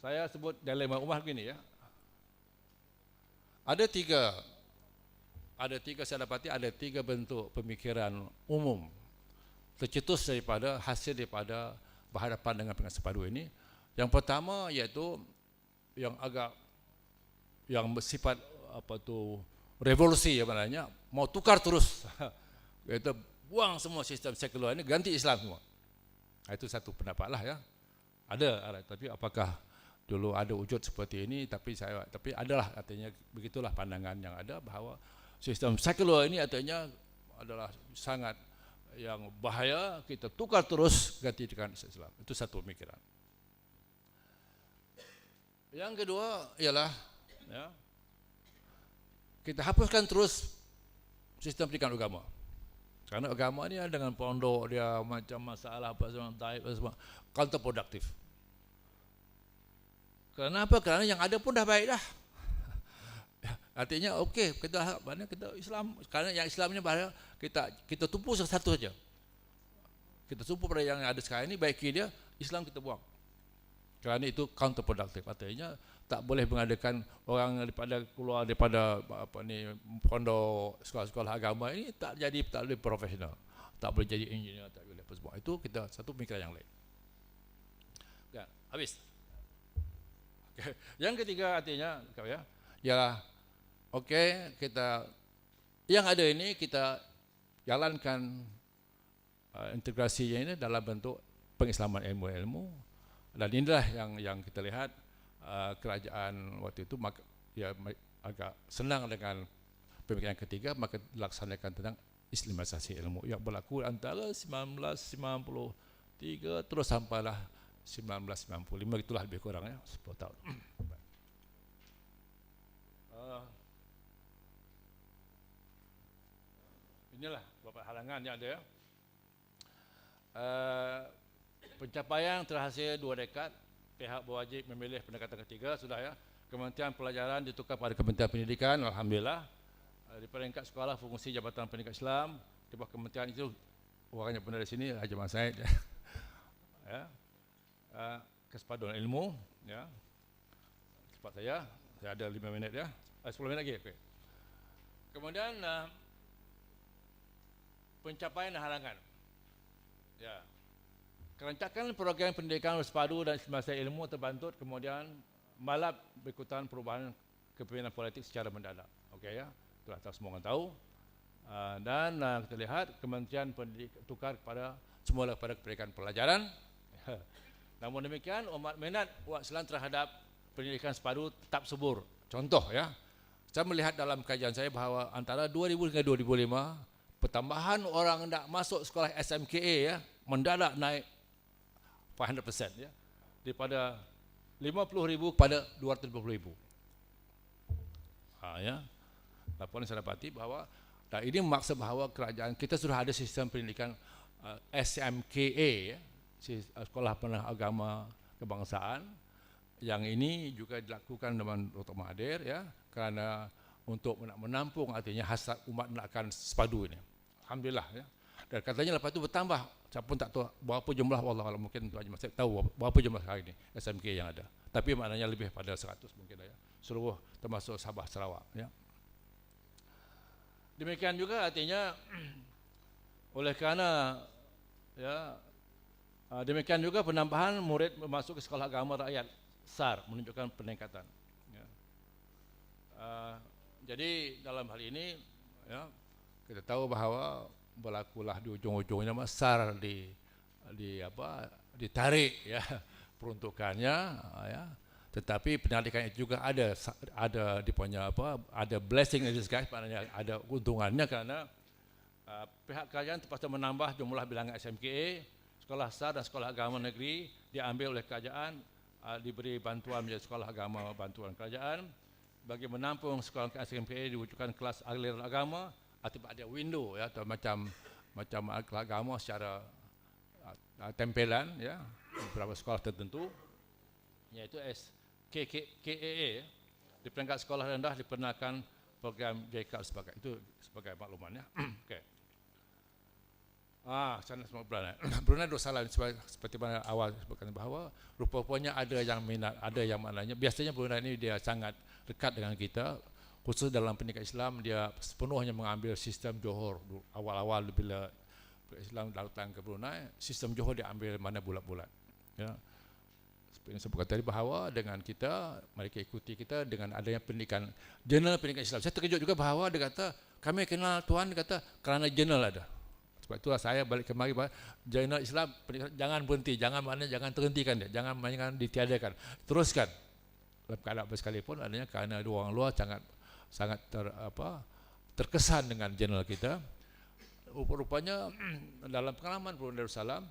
saya sebut dilema umat begini ya. Ada tiga saya dapati ada tiga bentuk pemikiran umum tercetus hasil daripada berhadapan dengan pengajian sepadu ini. Yang pertama iaitu yang bersifat revolusi maknanya mau tukar terus iaitu buang semua sistem sekular ini, ganti Islam semua. Itu satu pendapat lah ya. Ada, tapi apakah dulu ada wujud seperti ini, tapi adalah artinya begitulah pandangan yang ada bahawa sistem sekular ini artinya adalah sangat yang bahaya, kita tukar terus ganti dengan Islam. Itu satu pemikiran. Yang kedua ialah ya, kita hapuskan terus sistem pendidikan agama. Karena agama ni dengan pondok dia macam masalah apa semua counterproductive. Kenapa? Karena yang ada pun dah baik dah. Artinya okey, kita Islam, karena yang Islamnya bahaya, kita tumpu satu saja. Kita tumpu pada yang ada sekarang ini, baiki dia, Islam kita buang. Kerana itu counterproductive. Artinya tak boleh mengadakan orang keluar daripada pondok sekolah-sekolah agama ini tak boleh profesional, tak boleh jadi engineer, tak boleh apa semua. Itu kita satu pemikiran yang lain. Ya, habis. Okay. Yang ketiga artinya ialah kita yang ada ini kita jalankan integrasinya ini dalam bentuk pengislaman ilmu-ilmu, dan inilah yang kita lihat kerajaan waktu itu agak senang dengan pemikiran ketiga, maka dilaksanakan tentang islamisasi ilmu yang berlaku antara 1993 terus sampailah 1995, itulah lebih kurangnya 10 tahun. Inilah beberapa halangan yang ada. Pencapaian terhasil 2 dekad, pihak berwajib memilih pendekatan ketiga sudah ya. Kementerian Pelajaran ditukar pada Kementerian Pendidikan, alhamdulillah. Di peringkat sekolah fungsi Jabatan Pendidikan Islam, di bawah kementerian itu orangnya benar di sini Haji Mat Said. Ya. Kesepaduan ilmu ya. Cepat saya ada 5 minit ya. 10 minit lagi. Okay. Kemudian pencapaian dan halangan. Ya. Kerancakan program pendidikan bersepadu dan islamisasi ilmu terbantut, kemudian malap berikutan perubahan kepimpinan politik secara mendadak. Okey ya. Itulah semua orang tahu. Dan kita lihat kementerian pendidikan tukar semula kepada pendidikan pelajaran. Namun demikian umat minat umat Islam terhadap pendidikan sepadu tetap subur. Contoh ya, saya melihat dalam kajian saya bahawa antara 2000 hingga 2005 pertambahan orang nak masuk sekolah SMKA ya mendadak naik 500% ya, daripada 50,000 kepada 250,000. Ya, laporan saya dapati bahawa dan ini memaksa bahawa kerajaan kita sudah ada sistem pendidikan SMKA ya, sekolah penuh agama kebangsaan, yang ini juga dilakukan dengan Dr. Mahathir ya, kerana untuk menampung artinya hasrat umat nakkan sepadu ini. Alhamdulillah ya. Dan katanya lepas itu bertambah, saya pun tak tahu berapa jumlah, wallahualam, mungkin Tuan Haji Mat Said tahu berapa jumlah sekarang ini SMK yang ada. Tapi maknanya lebih pada 100 mungkin ya. Seluruh termasuk Sabah Sarawak ya. Demikian juga artinya oleh kerana ya, demikian juga penambahan murid masuk ke sekolah agama rakyat SAR menunjukkan peningkatan. Ya. Jadi dalam hal ini ya, kita tahu bahawa berlakulah di ujung-ujungnya SAR ditarik ya peruntukannya ya. Tetapi pendidikan itu juga ada blessing in disguise, maknanya ada keuntungannya kerana pihak kerajaan terpaksa menambah jumlah bilangan SMKA, sekolah SAR dan sekolah agama negeri diambil oleh kerajaan, diberi bantuan menjadi sekolah agama bantuan kerajaan. Bagi menampung sekolah SMKA diwujudkan kelas aliran agama, atau ada window ya, atau macam kelas agama secara tempelan ya, beberapa sekolah tertentu, iaitu KAA di peringkat sekolah rendah diperkenalkan program JKAP sebagai maklumannya. Okay. Sana semua Brunei. Brunei Darussalam seperti mana awal sebutkan bahawa rupa-rupanya ada yang minat, ada yang maknanya. Biasanya Brunei ini dia sangat dekat dengan kita, khusus dalam pendidikan Islam dia sepenuhnya mengambil sistem Johor. Awal-awal bila Islam datang ke Brunei, sistem Johor dia ambil mana bulat-bulat. Ya. Seperti yang saya sebutkan tadi bahawa dengan kita, mereka ikuti kita dengan adanya pendidikan, jurnal pendidikan Islam. Saya terkejut juga bahawa dia kata, kami kenal Tuhan, dia kata kerana jurnal ada. Sebab itulah saya balik kemari bahawa jurnal Islam jangan berhenti, jangan terhentikan dia, jangan ditiadakan, teruskan. Dalam keadaan apa sekalipun, adanya kerana orang luar sangat terkesan dengan jurnal kita. Rupa-rupanya dalam pengalaman Brunei Darussalam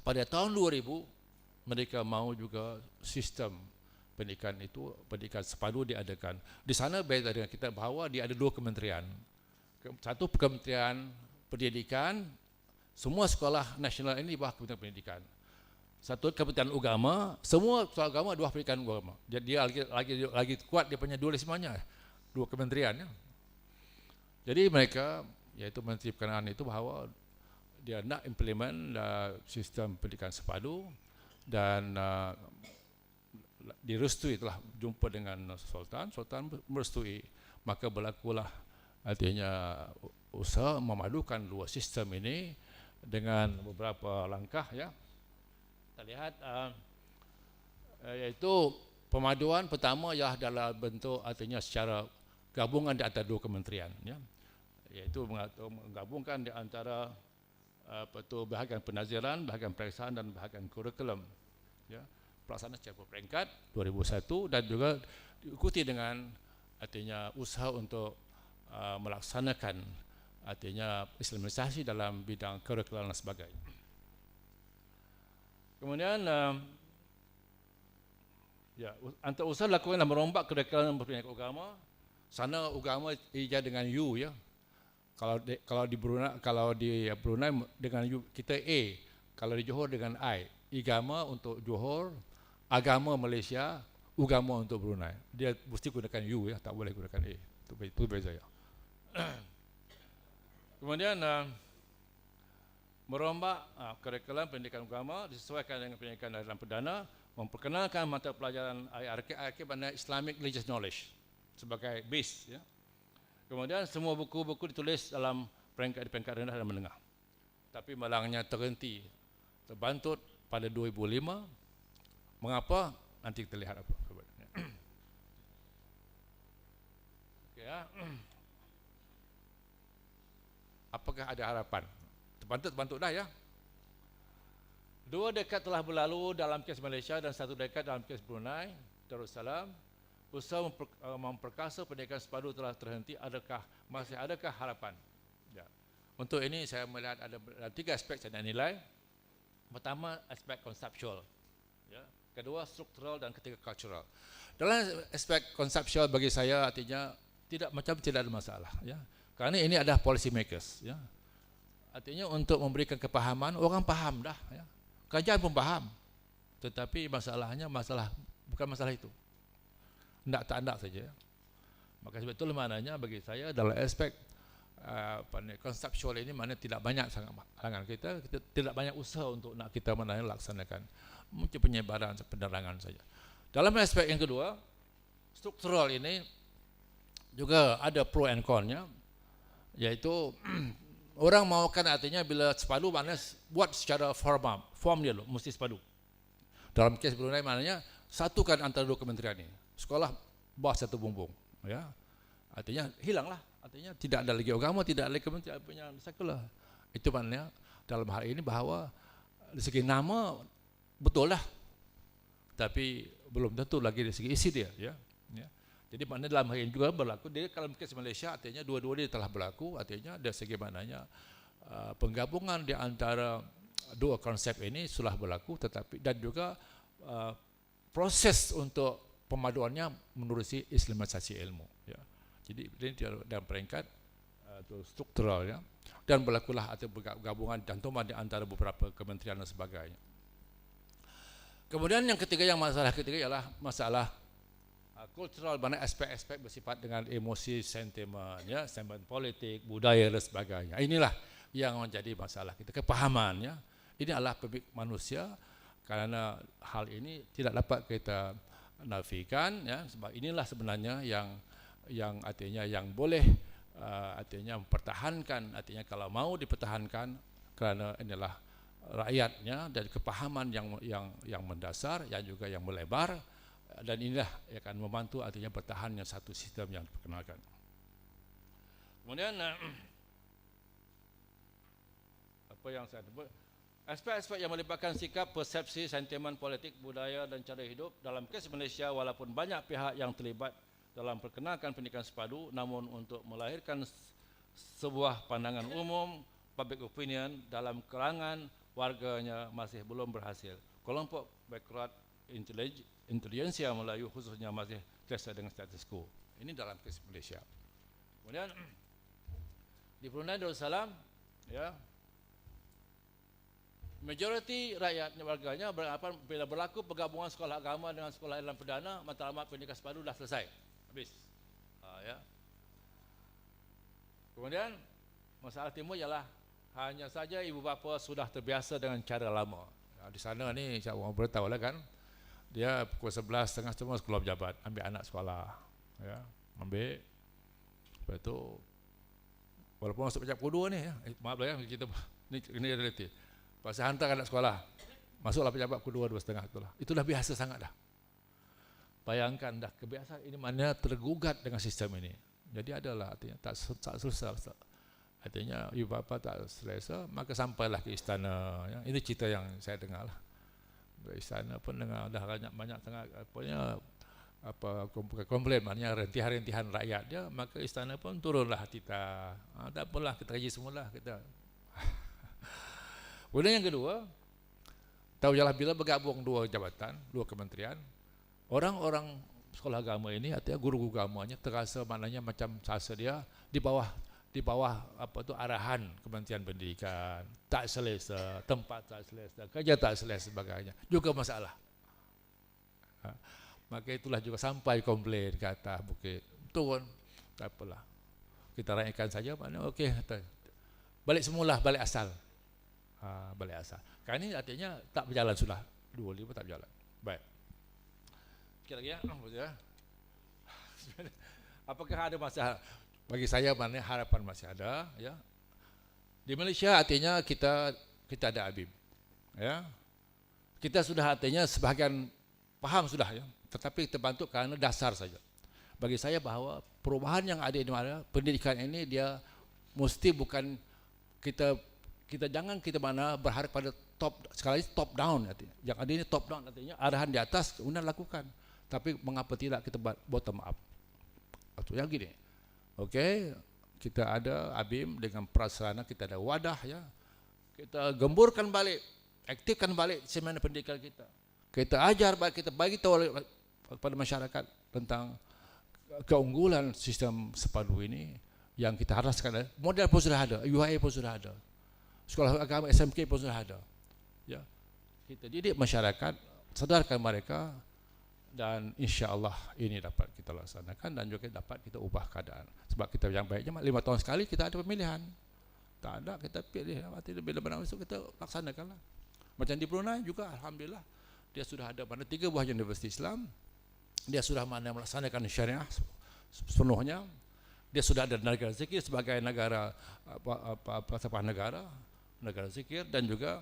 pada tahun 2000 mereka mahu juga sistem pendidikan itu, pendidikan sepadu diadakan. Di sana beza dengan kita bahawa dia ada 2 kementerian. Satu kementerian pendidikan, semua sekolah nasional ini di bawah kementerian pendidikan. Satu kementerian agama, semua sekolah agama di bawah pendidikan agama. Jadi dia lagi kuat dia punya dualismenya, 2 kementerian. Ya. Jadi mereka, yaitu Menteri Perkenaan itu bahawa dia nak implement sistem pendidikan sepadu. Dan direstui, telah jumpa dengan Sultan merestui, maka berlakulah artinya usaha memadukan 2 sistem ini dengan beberapa langkah. Ya, kita lihat yaitu pemaduan pertama ialah dalam bentuk artinya secara gabungan di antara 2 kementerian. Ya, yaitu menggabungkan di antara bahagian penaziran, bahagian periksaan dan bahagian kurikulum. Ya, pelaksanaan secara berperingkat 2001 dan juga diikuti dengan artinya usaha untuk melaksanakan artinya islamisasi dalam bidang kurikulum dan sebagainya. Kemudian ya, antara usaha dilakukan dalam merombak kurikulum pendidikan agama. Sana agama ijazah dengan U, ya. Kalau di Brunei dengan kita A, kalau di Johor dengan I. Agama untuk Johor, agama Malaysia, agama untuk Brunei. Dia mesti gunakan U, ya, tak boleh gunakan A. Itu beza, ya. Kemudian merombak kurikulum pendidikan agama disesuaikan dengan pendidikan dalam perdana, memperkenalkan mata pelajaran IRK maknanya Islamic Religious Knowledge sebagai base, ya. Kemudian semua buku-buku ditulis dalam peringkat rendah dan menengah. Tapi malangnya terhenti, terbantut pada 2005. Mengapa? Nanti kita lihat apa. Okay, ya. Apakah ada harapan? Terbantut dah, ya. 2 dekad telah berlalu dalam kes Malaysia dan 1 dekad dalam kes Brunei Darussalam. Usaha memperkasa pendidikan sepadu telah terhenti. Masih adakah harapan? Ya. Untuk ini saya melihat ada 3 aspek saya nak nilai. Pertama, aspek konseptual. Ya. Kedua, struktural dan ketiga, cultural. Dalam aspek konseptual bagi saya artinya tidak ada masalah. Ya. Kerana ini adalah policy makers. Ya. Artinya untuk memberikan kepahaman, orang faham dah. Ya. Kerajaan pun faham. Tetapi masalahnya bukan masalah itu. Tak nak saja. Maka sebab itulah maknanya bagi saya dalam aspek konseptual ini mana tidak banyak sangat halangan kita tidak banyak usaha untuk nak kita laksanakan, mungkin penyebaran penerangan saja. Dalam aspek yang kedua, struktural ini juga ada pro and con-nya, yaitu orang mahukan artinya bila sepadu maknanya buat secara form dia mesti sepadu. Dalam kes Brunei maknanya satukan antara 2 kementerian ini. Sekolah bawah satu bumbung, ya. Artinya hilanglah, artinya tidak ada lagi agama, tidak ada lagi kementerian punya sekular. Itu maknanya dalam hal ini bahawa dari segi nama betul lah, tapi belum tentu lagi dari segi isi dia, ya. Ya. Jadi maknanya dalam hal ini juga berlaku. Jadi kalau kes Malaysia artinya dua-dua dia telah berlaku, artinya dari segi maknanya penggabungan di antara 2 konsep ini sudah berlaku, tetapi dan juga proses untuk pemaduannya menerusi islamisasi ilmu, ya. Jadi ini dalam peringkat struktural, ya. Dan berlakulah atau gabungan cantuman di antara beberapa kementerian dan sebagainya. Kemudian yang ketiga, masalah ketiga ialah masalah kultural, mana aspek-aspek bersifat dengan emosi, sentimen, ya, sentimen politik, budaya dan sebagainya. Inilah yang menjadi masalah kita. Kepahamannya ini adalah pemilik manusia, karena hal ini tidak dapat kita nafikan, ya, sebab inilah sebenarnya yang artinya yang boleh artinya mempertahankan, artinya kalau mau dipertahankan kerana inilah rakyatnya dan kepahaman yang mendasar, yang juga yang melebar, dan inilah yang akan membantu artinya bertahannya satu sistem yang diperkenalkan. Kemudian apa yang saya sebut, aspek-aspek yang melibatkan sikap, persepsi, sentimen politik, budaya dan cara hidup. Dalam kes Malaysia, walaupun banyak pihak yang terlibat dalam perkenalkan pendidikan sepadu, namun untuk melahirkan sebuah pandangan umum, public opinion dalam kalangan warganya masih belum berhasil. Kelompok backward intelijensia Melayu khususnya masih terasa dengan status quo. Ini dalam kes Malaysia. Kemudian di Brunei Darussalam, ya, majoriti rakyatnya, warganya beranggapan bila berlaku penggabungan sekolah agama dengan sekolah Islam perdana, matlamat pendidikan sepadu dah selesai, habis. Ya. Kemudian masalah timur ialah hanya saja ibu bapa sudah terbiasa dengan cara lama. Di sana ni saya orang beritahu lah kan, dia pukul 11.30 semua sekolah pejabat, ambil anak sekolah, ya, ambil. Lepas itu walaupun masuk pejap pukul 2 ni, ya, maaf lah ya, kita ini realiti. Pasal hantar anak sekolah, masuklah pejabat pukul 2.30 itulah. Itu dah biasa sangat dah. Bayangkan dah kebiasaan ini mana tergugat dengan sistem ini. Jadi adalah artinya tak selesa. Artinya ibu bapa tak selesa, maka sampailah ke istana. Ya. Ini cerita yang saya dengar lah. Ke istana pun dengar dah banyak sangat komplain, maknanya rentihan-rentihan rakyat dia, maka istana pun turunlah kita. Tak apalah, kita kaji semula kita. Kemudian yang kedua, tahu jelas bila bergabung dua jabatan, dua kementerian, orang-orang sekolah agama ini, artinya guru-guru agamanya terasa maknanya macam rasa dia di bawah apa tu arahan Kementerian Pendidikan, tak selesa, tempat tak selesa, kerja tak selesa sebagainya, juga masalah. Maka itulah juga sampai komplain ke atas bukit. Turun, tak apalah. Kita raihkan saja, maknanya okey, balik semula, balik asal. Balik asal. Kan ini artinya tak berjalan sudah. 25 tak berjalan. Baik. Sikit lagi ya. Apakah ada masalah? Bagi saya maknanya harapan masih ada, ya. Di Malaysia artinya kita ada ABIM. Ya. Kita sudah artinya sebahagian paham sudah, ya. Tetapi kita bantu kerana dasar saja. Bagi saya bahawa perubahan yang ada di mana pendidikan ini dia mesti bukan kita jangan kita mana berharap pada sekali lagi top down artinya. Yang ada ini top down artinya arahan di atas kemudian lakukan. Tapi mengapa tidak kita bottom up? Atau yang gini. Okey, kita ada ABIM dengan prasarana, kita ada wadah, ya. Kita gemburkan balik, aktifkan balik seminar pendidikan kita. Kita ajar balik, kita bagi tahu kepada masyarakat tentang keunggulan sistem sepadu ini yang kita harapkan. Model pun sudah ada, UIA pun sudah ada. Sekolah agama SMK pun sudah ada. Ya. Kita didik masyarakat, sadarkan mereka, dan insya-Allah ini dapat kita laksanakan dan juga dapat kita ubah keadaan. Sebab kita yang baiknya 5 tahun sekali kita ada pemilihan. Tak ada kita pilih, bila benar itu kita laksanakanlah. Macam di Brunei juga alhamdulillah dia sudah ada mana 3 buah universiti Islam. Dia sudah mana melaksanakan syariah sepenuhnya. Dia sudah ada negara zikir sebagai negara negara zikir, dan juga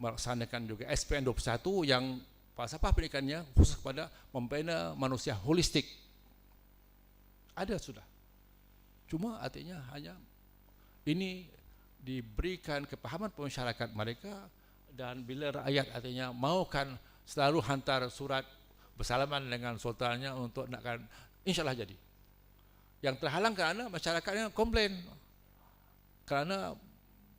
melaksanakan juga SPN 21 yang falsafah pendidikannya khusus kepada membina manusia holistik. Ada sudah. Cuma artinya hanya ini diberikan kepahaman masyarakat mereka, dan bila rakyat artinya maukan selalu hantar surat bersalaman dengan sultannya untuk nakkan, insyaAllah jadi. Yang terhalang kerana masyarakatnya komplain kerana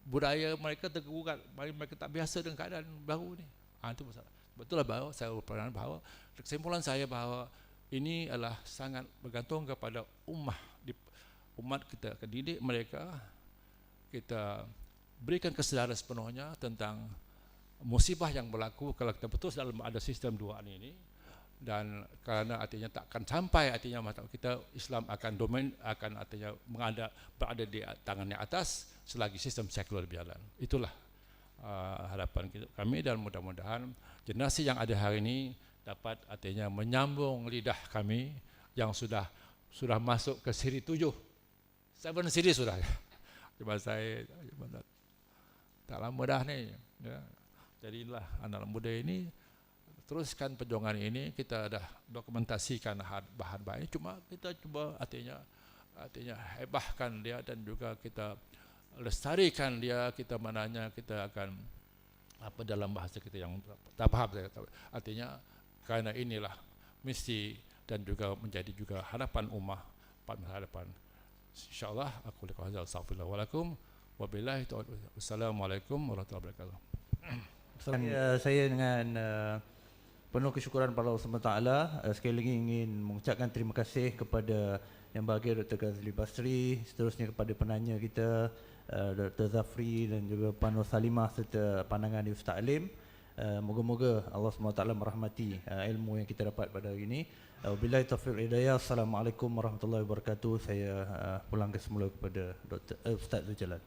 budaya mereka tergugat, mereka tak biasa dengan keadaan baru ni. Itu masalah. Betul lah bahawa saya berperan bahawa kesimpulan saya bahawa ini adalah sangat bergantung kepada umat kita akan didik mereka, kita berikan kesedaran sepenuhnya tentang musibah yang berlaku kalau kita betul dalam ada sistem 2 ini, dan kerana artinya takkan sampai artinya kita Islam akan domain akan artinya berada di tangan yang atas selagi sistem sekular berjalan. Itulah harapan kami, dan mudah-mudahan generasi yang ada hari ini dapat artinya menyambung lidah kami yang sudah masuk ke siri 7, 7 siri sudah. Cuma saya tak lama dah ni. Ya. Jadilah anak muda ini teruskan perjuangan ini. Kita dah dokumentasikan bahan-bahan ini, cuma kita cuba artinya hebahkan dia dan juga kita lestarikan dia. Kita mananya kita akan apa dalam bahasa kita yang tak faham saya, artinya kerana inilah misi dan juga menjadi juga harapan ummah pada masa depan. InsyaAllah aku lakukan hadzal, astaghfirullah walakum wabillahi taufiq. Wassalamualaikum warahmatullahi wabarakatuh.
Saya dengan penuh kesyukuran pada Allah SWT, sekali lagi ingin mengucapkan terima kasih kepada Yang Bahagia Dr. Ghazli Basri, seterusnya kepada penanya kita Dr. Zafri dan juga Puan Nur Salimah serta pandangan di Ustaz Alim. Moga-moga Allah SWT merahmati ilmu yang kita dapat pada hari ini. Wabillahi taufiq wal hidayah. Assalamualaikum warahmatullahi wabarakatuh. Saya pulangkan semula kepada Ustaz Zujalan.